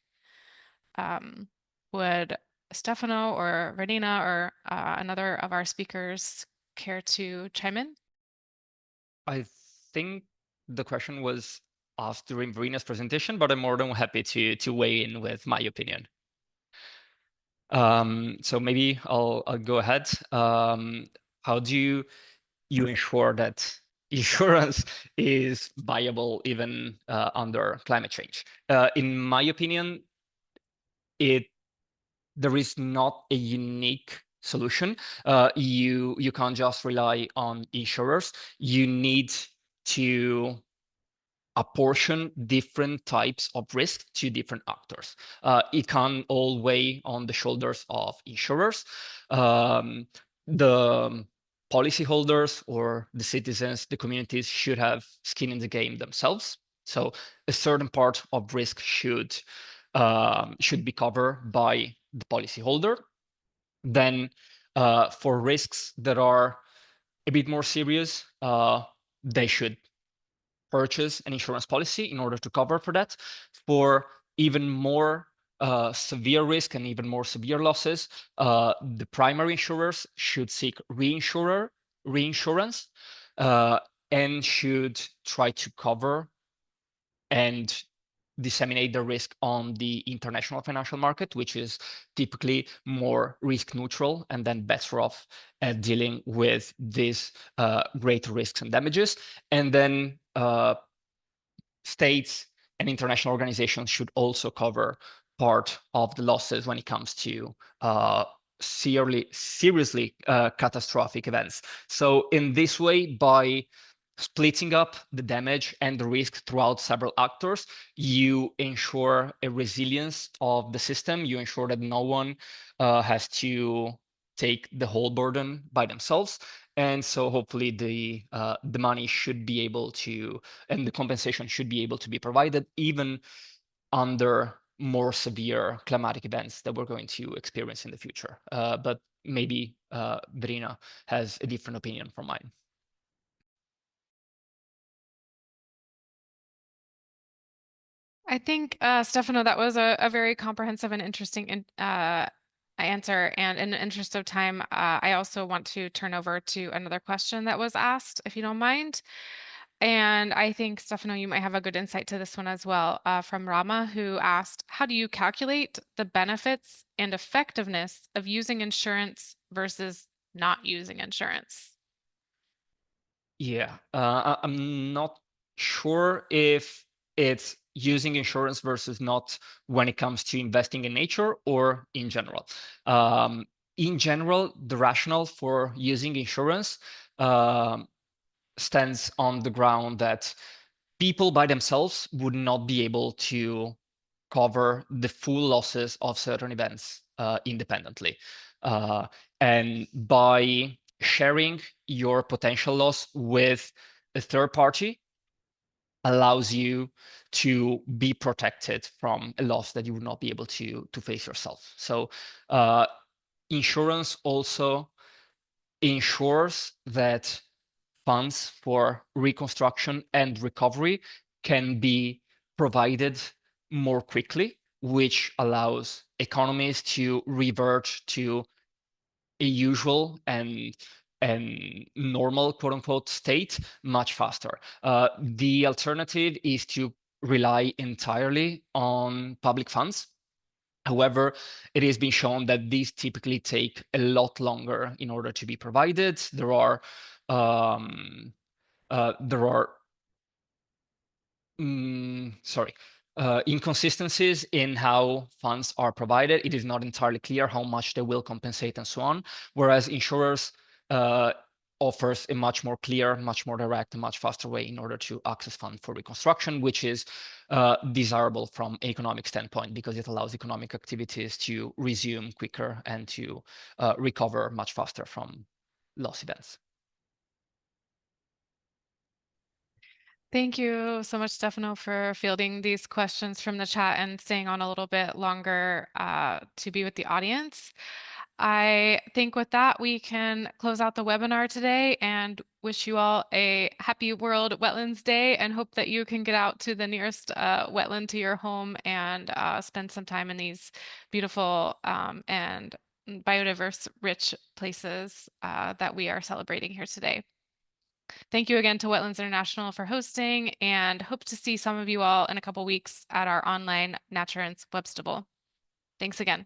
Would Stefano or Renina or another of our speakers care to chime in? I think the question was asked during Verina's presentation, but I'm more than happy to weigh in with my opinion. So maybe I'll go ahead. How do you ensure that insurance is viable even under climate change? In my opinion, there is not a unique solution. You can't just rely on insurers. You need to apportion different types of risk to different actors. It can all weigh on the shoulders of insurers. The policyholders or the citizens, the communities should have skin in the game themselves. So a certain part of risk should be covered by the policyholder. Then for risks that are a bit more serious, they should purchase an insurance policy in order to cover for that. For even more severe risk and even more severe losses, the primary insurers should seek reinsurance and should try to cover and disseminate the risk on the international financial market, which is typically more risk neutral and then better off at dealing with these greater risks and damages. And then states and international organizations should also cover part of the losses when it comes to seriously catastrophic events. So in this way, by splitting up the damage and the risk throughout several actors, you ensure a resilience of the system. You ensure that no one has to take the whole burden by themselves. And so hopefully the money should be able to, and the compensation should be able to be provided even under more severe climatic events that we're going to experience in the future. But maybe Verina has a different opinion from mine. I think, Stefano, that was a very comprehensive and interesting answer. And in the interest of time, I also want to turn over to another question that was asked, if you don't mind. And I think, Stefano, you might have a good insight to this one as well, from Rama, who asked, how do you calculate the benefits and effectiveness of using insurance versus not using insurance? Yeah, I'm not sure if it's using insurance versus not when it comes to investing in nature or in general. In general, the rationale for using insurance stands on the ground that people by themselves would not be able to cover the full losses of certain events independently. And by sharing your potential loss with a third party allows you to be protected from a loss that you would not be able to face yourself. So insurance also ensures that funds for reconstruction and recovery can be provided more quickly, which allows economies to revert to a usual and normal, quote unquote, state much faster. The alternative is to rely entirely on public funds. However, it has been shown that these typically take a lot longer in order to be provided. There are inconsistencies in how funds are provided. It is not entirely clear how much they will compensate and so on, whereas insurers offers a much more clear, much more direct, and much faster way in order to access funds for reconstruction, which is desirable from an economic standpoint because it allows economic activities to resume quicker and to recover much faster from loss events. Thank you so much, Stefano, for fielding these questions from the chat and staying on a little bit longer to be with the audience. I think with that, we can close out the webinar today and wish you all a happy World Wetlands Day and hope that you can get out to the nearest wetland to your home and spend some time in these beautiful and biodiverse rich places that we are celebrating here today. Thank you again to Wetlands International for hosting, and hope to see some of you all in a couple weeks at our online NATURANCE Webstable. Thanks again.